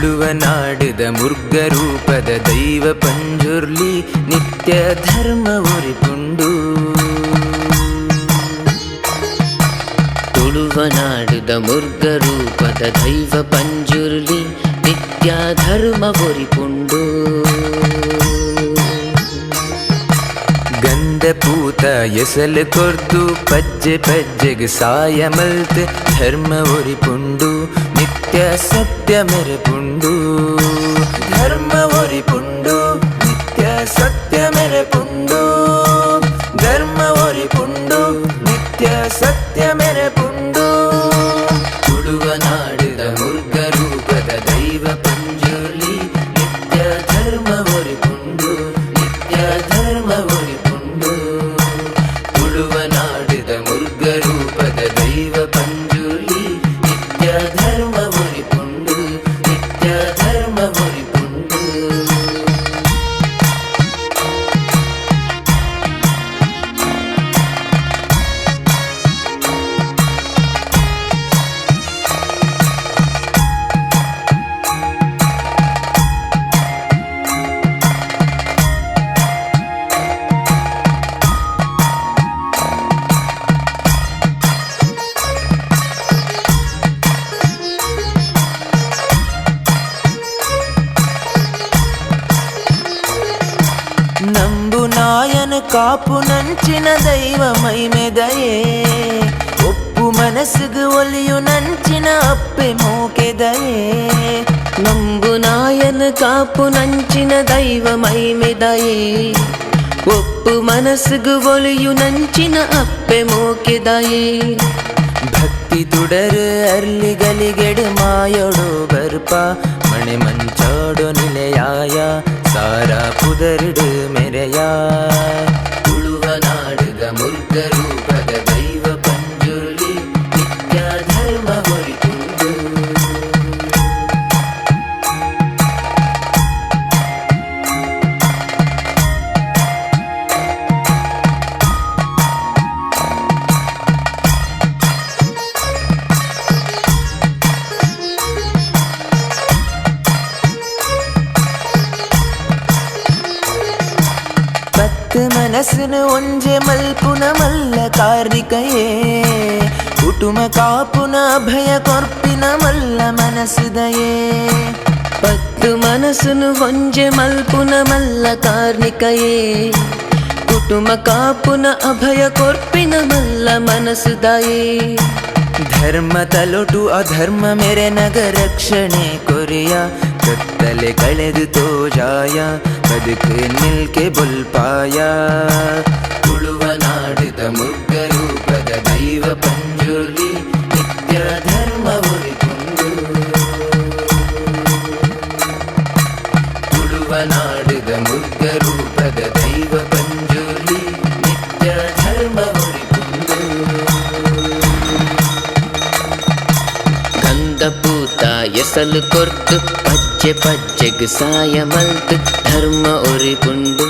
ತುಳುವನಾಡಿದ ಮುರ್ಗರೂಪದ ದೈವ ಪಂಜುರ್ಲಿ ನಿತ್ಯ ಧರ್ಮ ಉರಿಪುಂಡು. ತುಳುವನಾಡಿದ ಮುರ್ಗರೂಪದ ದೈವ ಪಂಜುರ್ಲಿ ನಿತ್ಯ ಧರ್ಮ ಉರಿಪುಂಡು. ಗಂಧ ಪೂತ ಎಸಲು ಕೊರ್ದು ಪಜ್ಜೆ ಪಜ್ಜೆಗೆ ಸಾಯ ಮಲ್ತ್ ಧರ್ಮ ಉರಿಪುಂಡು ನಿತ್ಯ ಸತ್ಯ ಮೆರೆಪುಂಡು. ಧರ್ಮ ಉರಿಪುಂಡು ನಿತ್ಯ ಸತ್ಯ ಮೆರೆಪುಂಡು. ಧರ್ಮ ಉರಿಪುಂಡು ನಿತ್ಯ ಸತ್ಯ ಮೆರೆಪುಂಡು. ತುಳುವನಾಡಿದ ಮುರ್ಗರೂಪದ ದೈವ ಪಂಜುರ್ಲಿ ನಿತ್ಯ ಧರ್ಮ ಉರಿಪುಂಡು ನಿತ್ಯ ಧರ್ಮ ಉರಿಪುಂಡು. ತುಳುವನಾಡಿದ ಮುರ್ಗರೂಪದ ದೈವ ಪಂಜುರ್ಲಿ ನಿತ್ಯ ಧರ್ಮ ಉರಿಪುಂಡು ನಿತ್ಯ ಧರ್ಮ ಉರಿಪುಂಡು. ನಂಬು ನಾಯನ ಕಾಪು ನಂಚಿನ ದೈವ ಮೈಮೆದಯೇ ಒಪ್ಪು ಮನಸ್ಸಿಗೆ ಒಲಿಯು ನಂಚಿನ ಅಪ್ಪೆ ಮೋಕೆದಯೇ. ನಂಬು ನಾಯನ ಕಾಪು ನಂಚಿನ ದೈವ ಮೈಮೆದಯೇ ಒಪ್ಪು ಮನಸ್ಸಿಗೆ ಒಲಿಯು ನಂಚಿನ ಅಪ್ಪೆ ಮೋಕೆದಯೇ. ಭಕ್ತಿ ತುಡರು ಅರ್ಲಿಗಲಿಗೆಡು ಮಾಯೋಡು ಬರ್ಪ ಮಣೆ ಮಂಚಾಡು ನಿಲೆಯಾಯ ಸಾರ ಪುದರಿಡು ಮೆರೆಯ. ತುಳುವನಾಡಿದ ಮುರ್ಗರೂಪದ ದೈವ ಪಂಜುರ್ಲಿ ನಿತ್ಯ ಧರ್ಮ ಉರಿಪುಂಡು. ಪತ್ತು ಮನಸ್ಸಿನ ಒಂಜೆ ಮಲ್ಪುನ ಮಲ್ಲ ಕಾರ್ಣಿಕಯೇ ಕುಟುಂಬ ಕಾಪುನ ಅಭಯ ಕೊರ್ಪಿನ ಮಲ್ಲ ಮನಸ್ಸುದಯೇ. ಪತ್ತು ಮನಸ್ಸುನು ಒಂಜೆ ಮಲ್ಪುನ ಮಲ್ಲ ಕಾರ್ಣಿಕಯೇ ಕುಟುಂಬ ಕಾಪುನ ಅಭಯ ಕೊರ್ಪಿನ ಮಲ್ಲ ಮನಸ್ಸುದಯೇ. ಧರ್ಮ ತಲೊಟು ಅಧರ್ಮ ಮೆರೆ ನಗ ರಕ್ಷಣೆ ಕೊರೆಯ ಕತ್ತಲೆ ಕಳೆದು ತೋಜಾಯ ಬದುಕು ನಿಲ್ಕೆ ಬೊಲ್ಪಾಯ. ತುಳುವನಾಡಿದ ಮುರ್ಗರೂಪದ ದೈವ ಪಂಜುರ್ಲಿ ನಿತ್ಯ ಧರ್ಮ ಉರಿಪುಂಡು. ತುಳುವನಾಡಿದ ಮುರ್ಗರೂಪದ ದೈವ ಪಂಜುರ್ಲಿ ನಿತ್ಯ ಧರ್ಮ ಉರಿಪುಂಡು. ಗಂಧ ಪೂತ ಎಸಲು ಕೊರ್ದು ಪಜ್ಜೆ ಪಜ್ಜೆಗೆ ಸಾಯ ಮಲ್ತು ಧರ್ಮ ಉರಿಪುಂಡು